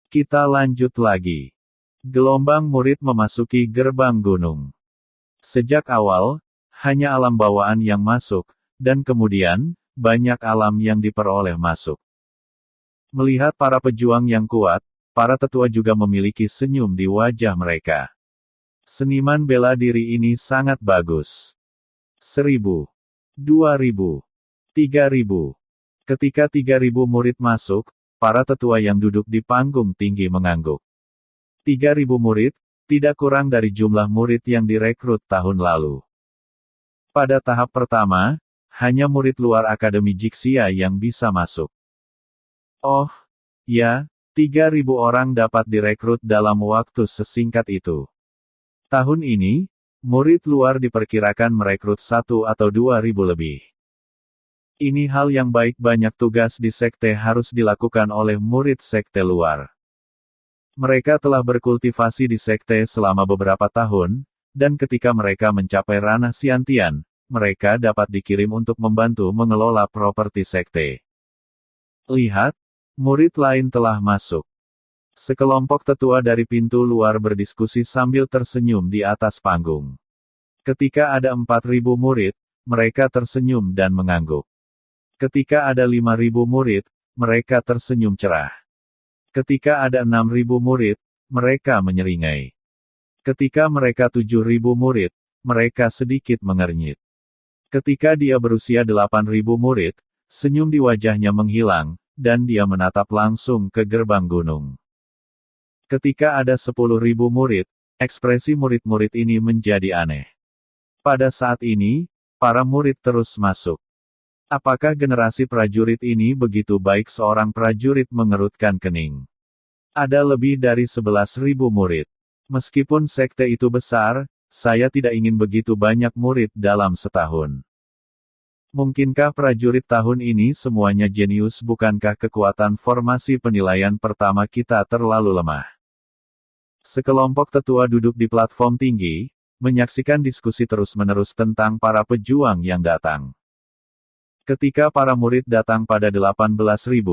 Kita lanjut lagi. Gelombang murid memasuki gerbang gunung. Sejak awal, hanya alam bawaan yang masuk, dan kemudian, banyak alam yang diperoleh masuk. Melihat para pejuang yang kuat, para tetua juga memiliki senyum di wajah mereka. Seniman bela diri ini sangat bagus. 1000, 2000, 3000. Ketika 3000 murid masuk, para tetua yang duduk di panggung tinggi mengangguk. 3000 murid, tidak kurang dari jumlah murid yang direkrut tahun lalu. Pada tahap pertama, hanya murid luar Akademi Jixia yang bisa masuk. Oh, ya, 3000 orang dapat direkrut dalam waktu sesingkat itu. Tahun ini, murid luar diperkirakan merekrut 1 atau 2000 lebih. Ini hal yang baik, banyak tugas di sekte harus dilakukan oleh murid sekte luar. Mereka telah berkultivasi di sekte selama beberapa tahun, dan ketika mereka mencapai ranah Xiantian, mereka dapat dikirim untuk membantu mengelola properti sekte. Lihat, murid lain telah masuk. Sekelompok tetua dari pintu luar berdiskusi sambil tersenyum di atas panggung. Ketika ada 4000 murid, mereka tersenyum dan mengangguk. Ketika ada 5000 murid, mereka tersenyum cerah. Ketika ada 6000 murid, mereka menyeringai. Ketika mereka 7000 murid, mereka sedikit mengernyit. Ketika dia berusia 8000 murid, senyum di wajahnya menghilang, dan dia menatap langsung ke gerbang gunung. Ketika ada 10.000 murid, ekspresi murid-murid ini menjadi aneh. Pada saat ini, para murid terus masuk. Apakah generasi prajurit ini begitu baik? Seorang prajurit mengerutkan kening. Ada lebih dari 11.000 murid. Meskipun sekte itu besar, saya tidak ingin begitu banyak murid dalam setahun. Mungkinkah prajurit tahun ini semuanya jenius? Bukankah kekuatan formasi penilaian pertama kita terlalu lemah? Sekelompok tetua duduk di platform tinggi, menyaksikan diskusi terus-menerus tentang para pejuang yang datang. Ketika para murid datang pada 18.000,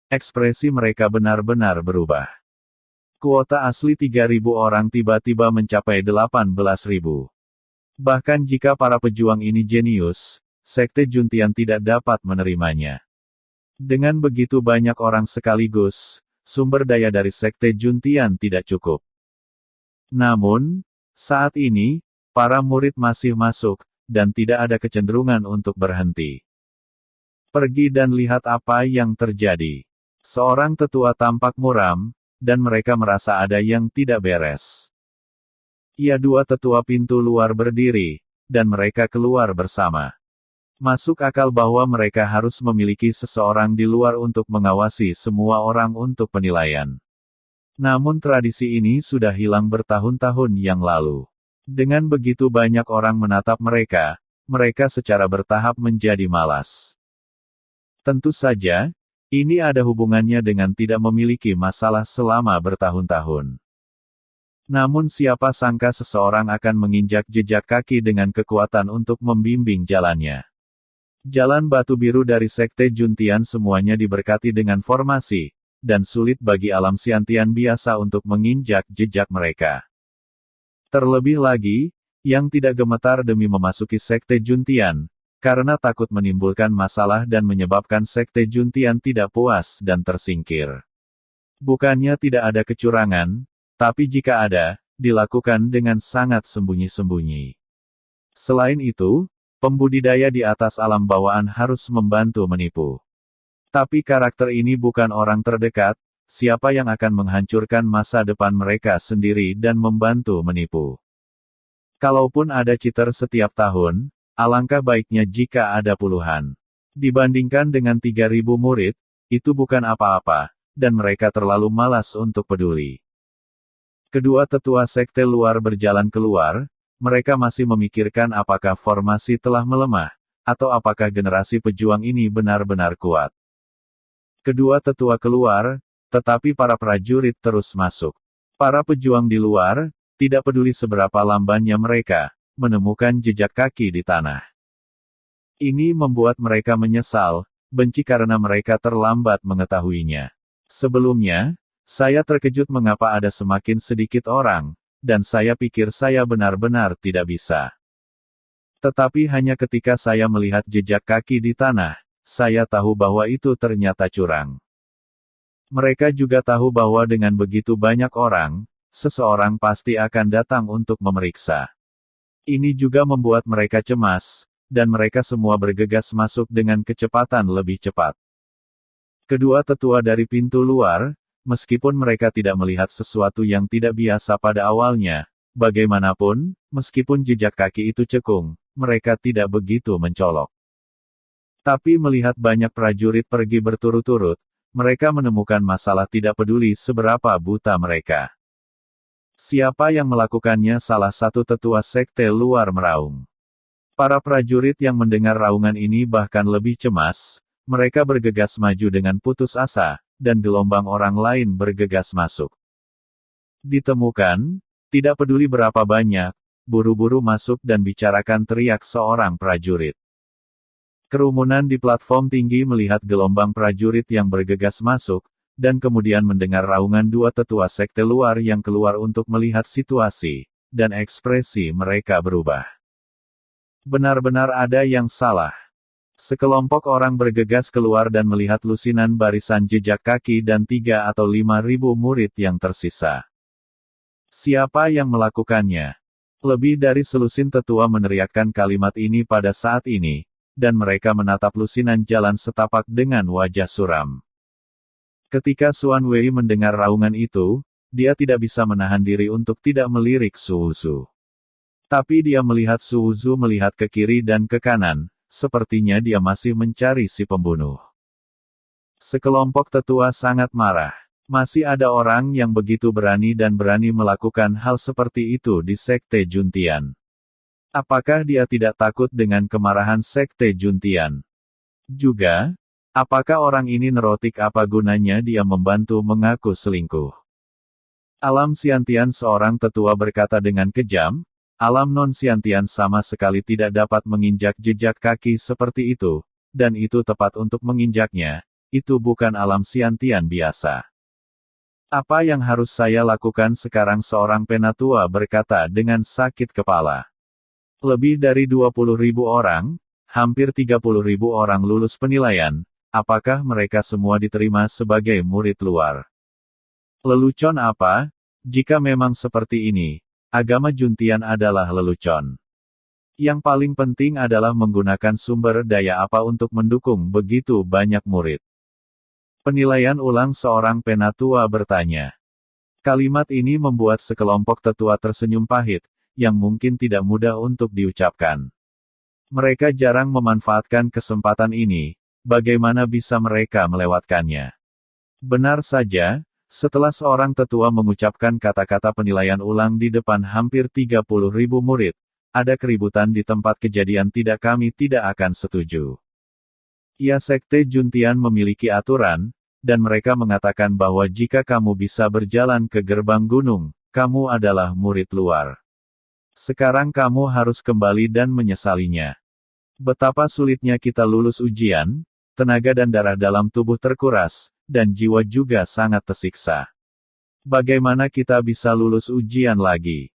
ekspresi mereka benar-benar berubah. Kuota asli 3.000 orang tiba-tiba mencapai 18.000. Bahkan jika para pejuang ini jenius, sekte Juntian tidak dapat menerimanya. Dengan begitu banyak orang sekaligus, sumber daya dari sekte Juntian tidak cukup. Namun, saat ini, para murid masih masuk, dan tidak ada kecenderungan untuk berhenti. Pergi dan lihat apa yang terjadi. Seorang tetua tampak muram, dan mereka merasa ada yang tidak beres. Ia dua tetua pintu luar berdiri, dan mereka keluar bersama. Masuk akal bahwa mereka harus memiliki seseorang di luar untuk mengawasi semua orang untuk penilaian. Namun tradisi ini sudah hilang bertahun-tahun yang lalu. Dengan begitu banyak orang menatap mereka, mereka secara bertahap menjadi malas. Tentu saja, ini ada hubungannya dengan tidak memiliki masalah selama bertahun-tahun. Namun siapa sangka seseorang akan menginjak jejak kaki dengan kekuatan untuk membimbing jalannya. Jalan batu biru dari sekte Juntian semuanya diberkati dengan formasi, dan sulit bagi alam Xiantian biasa untuk menginjak jejak mereka. Terlebih lagi, yang tidak gemetar demi memasuki sekte Juntian, karena takut menimbulkan masalah dan menyebabkan sekte Juntian tidak puas dan tersingkir. Bukannya tidak ada kecurangan, tapi jika ada, dilakukan dengan sangat sembunyi-sembunyi. Selain itu, pembudidaya di atas alam bawaan harus membantu menipu. Tapi karakter ini bukan orang terdekat, siapa yang akan menghancurkan masa depan mereka sendiri dan membantu menipu. Kalaupun ada cheater setiap tahun, alangkah baiknya jika ada puluhan. Dibandingkan dengan 3.000 murid, itu bukan apa-apa, dan mereka terlalu malas untuk peduli. Kedua tetua sekte luar berjalan keluar, mereka masih memikirkan apakah formasi telah melemah, atau apakah generasi pejuang ini benar-benar kuat. Kedua tetua keluar, tetapi para prajurit terus masuk. Para pejuang di luar, tidak peduli seberapa lambannya mereka, menemukan jejak kaki di tanah. Ini membuat mereka menyesal, benci karena mereka terlambat mengetahuinya. Sebelumnya, Saya terkejut mengapa ada semakin sedikit orang, dan saya pikir saya benar-benar tidak bisa. Tetapi hanya ketika saya melihat jejak kaki di tanah, saya tahu bahwa itu ternyata curang. Mereka juga tahu bahwa dengan begitu banyak orang, seseorang pasti akan datang untuk memeriksa. Ini juga membuat mereka cemas, dan mereka semua bergegas masuk dengan kecepatan lebih cepat. Kedua tetua dari pintu luar, meskipun mereka tidak melihat sesuatu yang tidak biasa pada awalnya, bagaimanapun, meskipun jejak kaki itu cekung, mereka tidak begitu mencolok. Tapi melihat banyak prajurit pergi berturut-turut, mereka menemukan masalah tidak peduli seberapa buta mereka. Siapa yang melakukannya? Salah satu tetua sekte luar meraung. Para prajurit yang mendengar raungan ini bahkan lebih cemas, mereka bergegas maju dengan putus asa, dan gelombang orang lain bergegas masuk. Ditemukan, tidak peduli berapa banyak, buru-buru masuk dan bicarakan, teriak seorang prajurit. Kerumunan di platform tinggi melihat gelombang prajurit yang bergegas masuk, dan kemudian mendengar raungan dua tetua sekte luar yang keluar untuk melihat situasi, dan ekspresi mereka berubah. Benar-benar ada yang salah. Sekelompok orang bergegas keluar dan melihat lusinan barisan jejak kaki dan 3 atau 5.000 murid yang tersisa. Siapa yang melakukannya? Lebih dari selusin tetua meneriakkan kalimat ini pada saat ini, dan mereka menatap lusinan jalan setapak dengan wajah suram. Ketika Xuan Wei mendengar raungan itu, dia tidak bisa menahan diri untuk tidak melirik Su Wuzu. Tapi dia melihat Su Wuzu melihat ke kiri dan ke kanan, sepertinya dia masih mencari si pembunuh. Sekelompok tetua sangat marah. Masih ada orang yang begitu berani dan berani melakukan hal seperti itu di Sekte Juntian. Apakah dia tidak takut dengan kemarahan Sekte Juntian? Juga, apakah orang ini nerotik? Apa gunanya dia membantu mengaku selingkuh? Alam Siantian, seorang tetua berkata dengan kejam, alam non-Siantian sama sekali tidak dapat menginjak jejak kaki seperti itu, dan itu tepat untuk menginjaknya, itu bukan alam Siantian biasa. Apa yang harus saya lakukan sekarang? Seorang penatua berkata dengan sakit kepala. Lebih dari 20.000 orang, hampir 30.000 orang lulus penilaian, apakah mereka semua diterima sebagai murid luar? Lelucon apa? Jika memang seperti ini, agama Juntian adalah lelucon. Yang paling penting adalah menggunakan sumber daya apa untuk mendukung begitu banyak murid. Penilaian ulang, seorang penatua bertanya. Kalimat ini membuat sekelompok tetua tersenyum pahit, yang mungkin tidak mudah untuk diucapkan. Mereka jarang memanfaatkan kesempatan ini, bagaimana bisa mereka melewatkannya? Benar saja, setelah seorang tetua mengucapkan kata-kata penilaian ulang di depan hampir 30.000 murid, ada keributan di tempat kejadian. Tidak, kami tidak akan setuju. Ya, Sekte Juntian memiliki aturan, dan mereka mengatakan bahwa jika kamu bisa berjalan ke gerbang gunung, kamu adalah murid luar. Sekarang kamu harus kembali dan menyesalinya. Betapa sulitnya kita lulus ujian, tenaga dan darah dalam tubuh terkuras, dan jiwa juga sangat tersiksa. Bagaimana kita bisa lulus ujian lagi?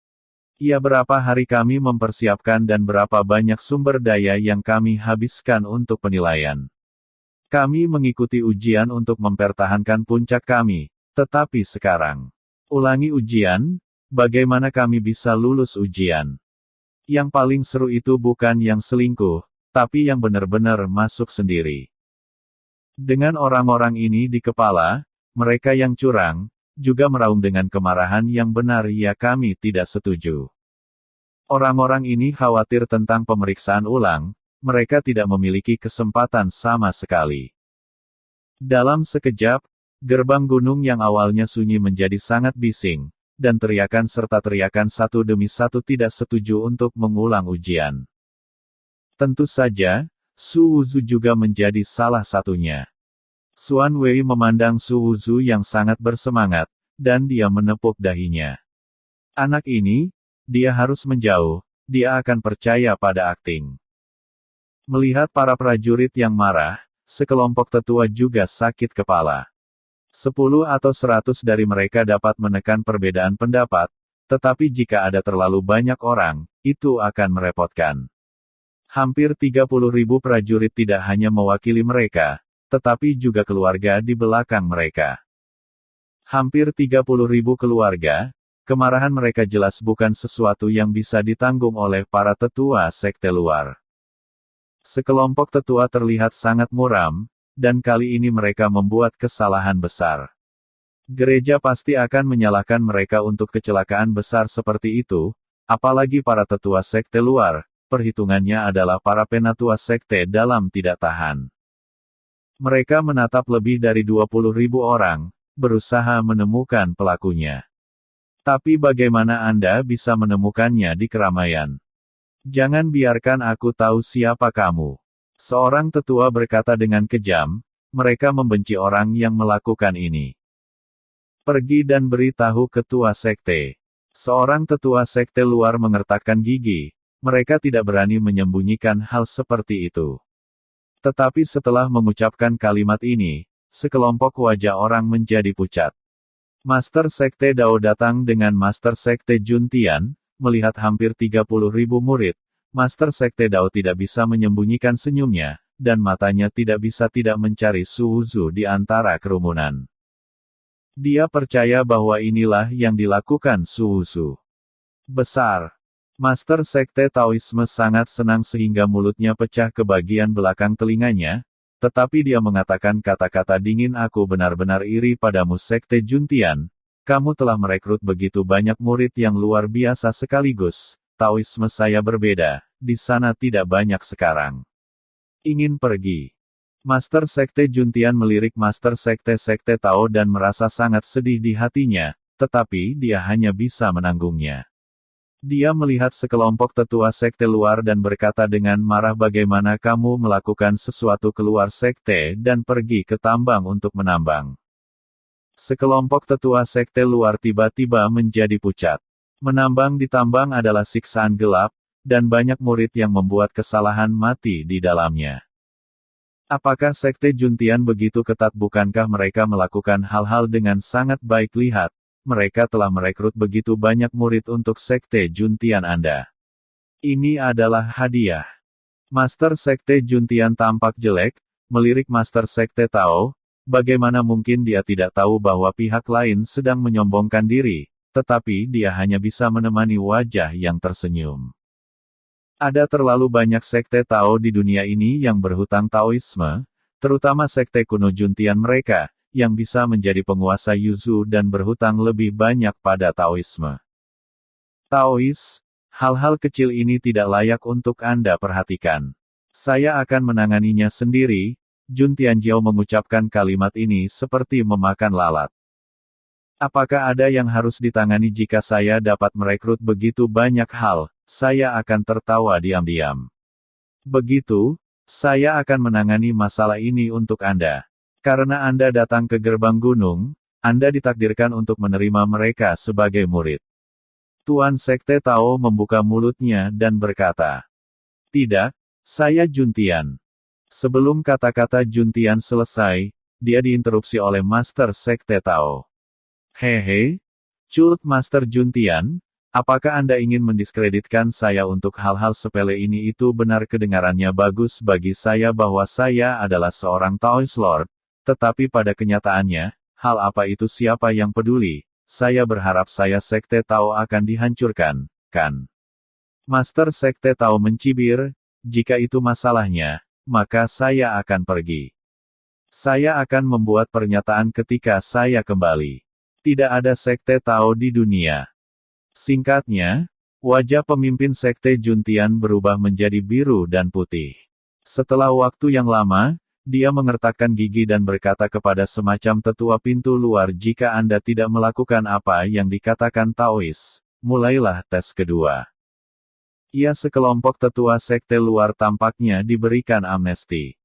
Ya, berapa hari kami mempersiapkan dan berapa banyak sumber daya yang kami habiskan untuk penilaian. Kami mengikuti ujian untuk mempertahankan puncak kami, tetapi sekarang, ulangi ujian, bagaimana kami bisa lulus ujian? Yang paling seru itu bukan yang selingkuh, tapi yang benar-benar masuk sendiri. Dengan orang-orang ini di kepala, mereka yang curang, juga meraung dengan kemarahan yang benar. Ya, kami tidak setuju. Orang-orang ini khawatir tentang pemeriksaan ulang, mereka tidak memiliki kesempatan sama sekali. Dalam sekejap, gerbang gunung yang awalnya sunyi menjadi sangat bising, dan teriakan serta teriakan satu demi satu tidak setuju untuk mengulang ujian. Tentu saja, Su Wuzu juga menjadi salah satunya. Xuan Wei memandang Su Wuzu yang sangat bersemangat, dan dia menepuk dahinya. Anak ini, dia harus menjauh, dia akan percaya pada akting. Melihat para prajurit yang marah, sekelompok tetua juga sakit kepala. 10 atau 100 dari mereka dapat menekan perbedaan pendapat, tetapi jika ada terlalu banyak orang, itu akan merepotkan. Hampir 30.000 prajurit tidak hanya mewakili mereka, tetapi juga keluarga di belakang mereka. Hampir 30.000 keluarga, kemarahan mereka jelas bukan sesuatu yang bisa ditanggung oleh para tetua sekte luar. Sekelompok tetua terlihat sangat muram, dan kali ini mereka membuat kesalahan besar. Gereja pasti akan menyalahkan mereka untuk kecelakaan besar seperti itu, apalagi para tetua sekte luar. Perhitungannya adalah para penatua sekte dalam tidak tahan. Mereka menatap lebih dari 20.000 orang, berusaha menemukan pelakunya. Tapi bagaimana Anda bisa menemukannya di keramaian? Jangan biarkan aku tahu siapa kamu. Seorang tetua berkata dengan kejam, mereka membenci orang yang melakukan ini. Pergi dan beritahu ketua sekte. Seorang tetua sekte luar mengertakkan gigi. Mereka tidak berani menyembunyikan hal seperti itu. Tetapi setelah mengucapkan kalimat ini, sekelompok wajah orang menjadi pucat. Master Sekte Dao datang dengan Master Sekte Juntian, melihat hampir 30.000 murid. Master Sekte Dao tidak bisa menyembunyikan senyumnya, dan matanya tidak bisa tidak mencari Su Zu di antara kerumunan. Dia percaya bahwa inilah yang dilakukan Su Zu. Besar. Master Sekte Taoisme sangat senang sehingga mulutnya pecah ke bagian belakang telinganya, tetapi dia mengatakan kata-kata dingin, aku benar-benar iri padamu Sekte Juntian, kamu telah merekrut begitu banyak murid yang luar biasa sekaligus, Taoisme saya berbeda, di sana tidak banyak sekarang. Ingin pergi. Master Sekte Juntian melirik Master Sekte Tao dan merasa sangat sedih di hatinya, tetapi dia hanya bisa menanggungnya. Dia melihat sekelompok tetua sekte luar dan berkata dengan marah, bagaimana kamu melakukan sesuatu keluar sekte dan pergi ke tambang untuk menambang. Sekelompok tetua sekte luar tiba-tiba menjadi pucat. Menambang di tambang adalah siksaan gelap, dan banyak murid yang membuat kesalahan mati di dalamnya. Apakah Sekte Juntian begitu ketat? Bukankah mereka melakukan hal-hal dengan sangat baik? Lihat. Mereka telah merekrut begitu banyak murid untuk Sekte Juntian Anda. Ini adalah hadiah. Master Sekte Juntian tampak jelek, melirik Master Sekte Tao, bagaimana mungkin dia tidak tahu bahwa pihak lain sedang menyombongkan diri, tetapi dia hanya bisa menemani wajah yang tersenyum. Ada terlalu banyak Sekte Tao di dunia ini yang berhutang Taoisme, terutama Sekte kuno Juntian mereka, yang bisa menjadi penguasa Yuzu dan berhutang lebih banyak pada Taoisme. Taois, hal-hal kecil ini tidak layak untuk Anda perhatikan. Saya akan menanganinya sendiri. Jun Tianjiao mengucapkan kalimat ini seperti memakan lalat. Apakah ada yang harus ditangani? Jika saya dapat merekrut begitu banyak hal, saya akan tertawa diam-diam. Begitu, saya akan menangani masalah ini untuk Anda. Karena Anda datang ke gerbang gunung, Anda ditakdirkan untuk menerima mereka sebagai murid. Tuan Sekte Tao membuka mulutnya dan berkata, tidak, saya Juntian. Sebelum kata-kata Juntian selesai, dia diinterupsi oleh Master Sekte Tao. Hehe, Cult Master Juntian, apakah Anda ingin mendiskreditkan saya untuk hal-hal sepele ini? Itu benar, kedengarannya bagus bagi saya bahwa saya adalah seorang Taoist Lord. Tetapi pada kenyataannya, hal apa itu? Siapa yang peduli? Saya berharap saya Sekte Tao akan dihancurkan, kan? Master Sekte Tao mencibir, jika itu masalahnya, maka saya akan pergi. Saya akan membuat pernyataan ketika saya kembali. Tidak ada Sekte Tao di dunia. Singkatnya, wajah pemimpin Sekte Juntian berubah menjadi biru dan putih. Setelah waktu yang lama, dia mengertakkan gigi dan berkata kepada semacam tetua pintu luar, jika Anda tidak melakukan apa yang dikatakan Taois, mulailah tes kedua. Ia sekelompok tetua sekte luar tampaknya diberikan amnesti.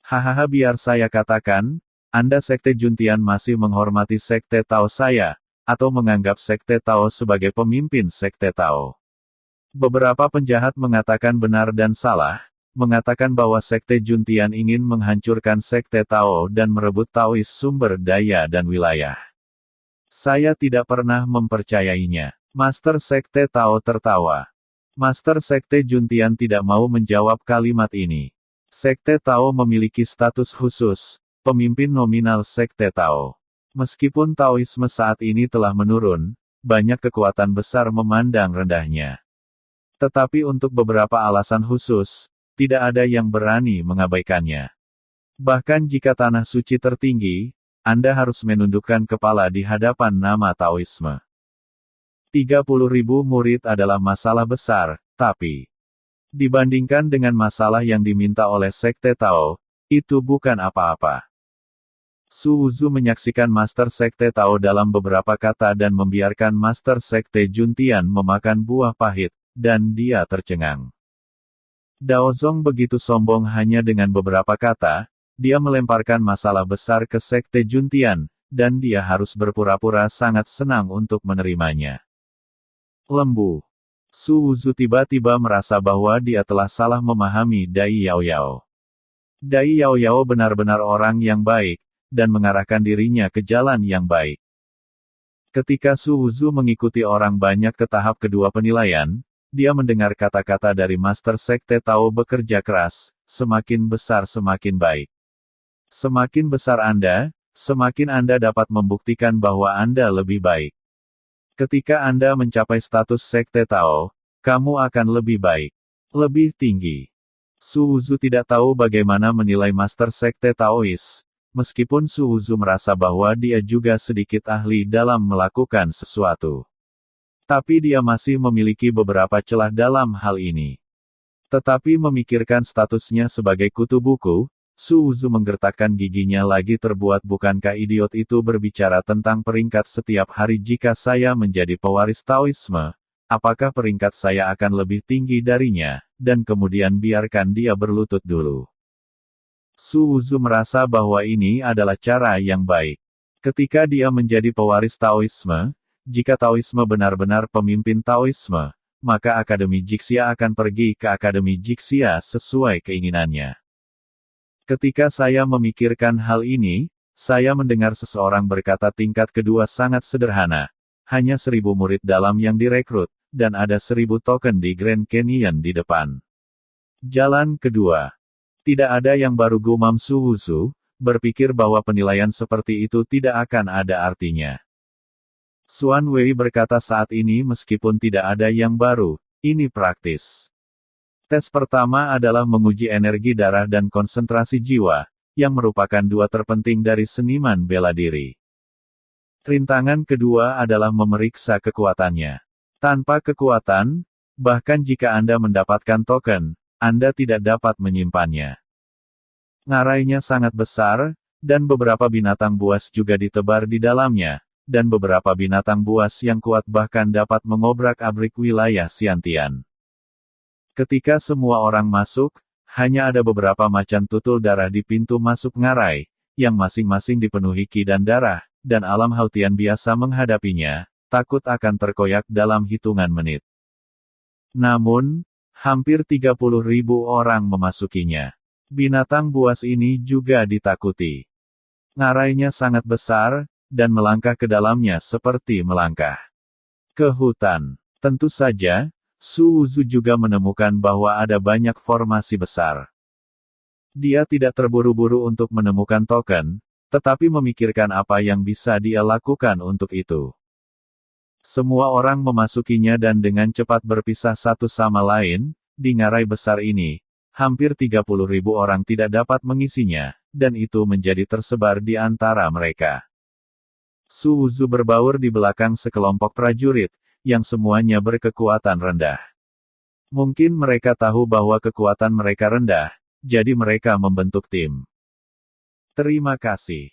Hahaha, biar saya katakan, Anda Sekte Juntian masih menghormati Sekte Tao saya, atau menganggap Sekte Tao sebagai pemimpin Sekte Tao. Beberapa penjahat mengatakan benar dan salah. mengatakan bahwa Sekte Juntian ingin menghancurkan Sekte Tao dan merebut Taois sumber daya dan wilayah. Saya tidak pernah mempercayainya. Master Sekte Tao tertawa. Master Sekte Juntian tidak mau menjawab kalimat ini. Sekte Tao memiliki status khusus, pemimpin nominal Sekte Tao. Meskipun Taoisme saat ini telah menurun, banyak kekuatan besar memandang rendahnya. Tetapi untuk beberapa alasan khusus, tidak ada yang berani mengabaikannya. Bahkan jika tanah suci tertinggi, Anda harus menundukkan kepala di hadapan nama Taoisme. 30.000 murid adalah masalah besar, tapi dibandingkan dengan masalah yang diminta oleh Sekte Tao, itu bukan apa-apa. Su Wuzu menyaksikan Master Sekte Tao dalam beberapa kata dan membiarkan Master Sekte Juntian memakan buah pahit, dan dia tercengang. Daozong begitu sombong hanya dengan beberapa kata, dia melemparkan masalah besar ke Sekte Juntian, dan dia harus berpura-pura sangat senang untuk menerimanya. Lembu. Su Wuzu tiba-tiba merasa bahwa dia telah salah memahami Dai Yao Yao. Dai Yao Yao benar-benar orang yang baik, dan mengarahkan dirinya ke jalan yang baik. Ketika Su Wuzu mengikuti orang banyak ke tahap kedua penilaian, dia mendengar kata-kata dari Master Sekte Tao bekerja keras, semakin besar semakin baik. Semakin besar Anda, semakin Anda dapat membuktikan bahwa Anda lebih baik. Ketika Anda mencapai status Sekte Tao, kamu akan lebih baik. Lebih tinggi. Su Wuzu tidak tahu bagaimana menilai Master Sekte Taois, meskipun Su Wuzu merasa bahwa dia juga sedikit ahli dalam melakukan sesuatu. Tapi dia masih memiliki beberapa celah dalam hal ini. Tetapi memikirkan statusnya sebagai kutu buku, Su Wuzu menggertakkan giginya lagi. Terbuat bukankah idiot itu berbicara tentang peringkat setiap hari? Jika saya menjadi pewaris Taoisme, apakah peringkat saya akan lebih tinggi darinya, dan kemudian biarkan dia berlutut dulu. Su Wuzu merasa bahwa ini adalah cara yang baik. Ketika dia menjadi pewaris Taoisme, jika Taoisme benar-benar pemimpin Taoisme, maka Akademi Jixia akan pergi ke Akademi Jixia sesuai keinginannya. Ketika saya memikirkan hal ini, saya mendengar seseorang berkata tingkat kedua sangat sederhana. Hanya 1.000 murid dalam yang direkrut, dan ada 1.000 token di Grand Canyon di depan. Jalan kedua. Tidak ada yang baru, gumam Su Wuzu, berpikir bahwa penilaian seperti itu tidak akan ada artinya. Xuan Wei berkata saat ini meskipun tidak ada yang baru, ini praktis. Tes pertama adalah menguji energi darah dan konsentrasi jiwa, yang merupakan dua terpenting dari seniman bela diri. Rintangan kedua adalah memeriksa kekuatannya. Tanpa kekuatan, bahkan jika Anda mendapatkan token, Anda tidak dapat menyimpannya. Ngarainya sangat besar, dan beberapa binatang buas juga ditebar di dalamnya, dan beberapa binatang buas yang kuat bahkan dapat mengobrak-abrik wilayah Xiantian. Ketika semua orang masuk, hanya ada beberapa macan tutul darah di pintu masuk ngarai, yang masing-masing dipenuhi qi dan darah, dan alam Hautian biasa menghadapinya, takut akan terkoyak dalam hitungan menit. Namun, hampir 30.000 orang memasukinya. Binatang buas ini juga ditakuti. Ngarainya sangat besar, dan melangkah ke dalamnya seperti melangkah ke hutan. Tentu saja, Su Wuzu juga menemukan bahwa ada banyak formasi besar. Dia tidak terburu-buru untuk menemukan token, tetapi memikirkan apa yang bisa dia lakukan untuk itu. Semua orang memasukinya dan dengan cepat berpisah satu sama lain. Di ngarai besar ini, hampir 30.000 orang tidak dapat mengisinya, dan itu menjadi tersebar di antara mereka. Su Wuzu berbaur di belakang sekelompok prajurit, yang semuanya berkekuatan rendah. Mungkin mereka tahu bahwa kekuatan mereka rendah, jadi mereka membentuk tim. Terima kasih.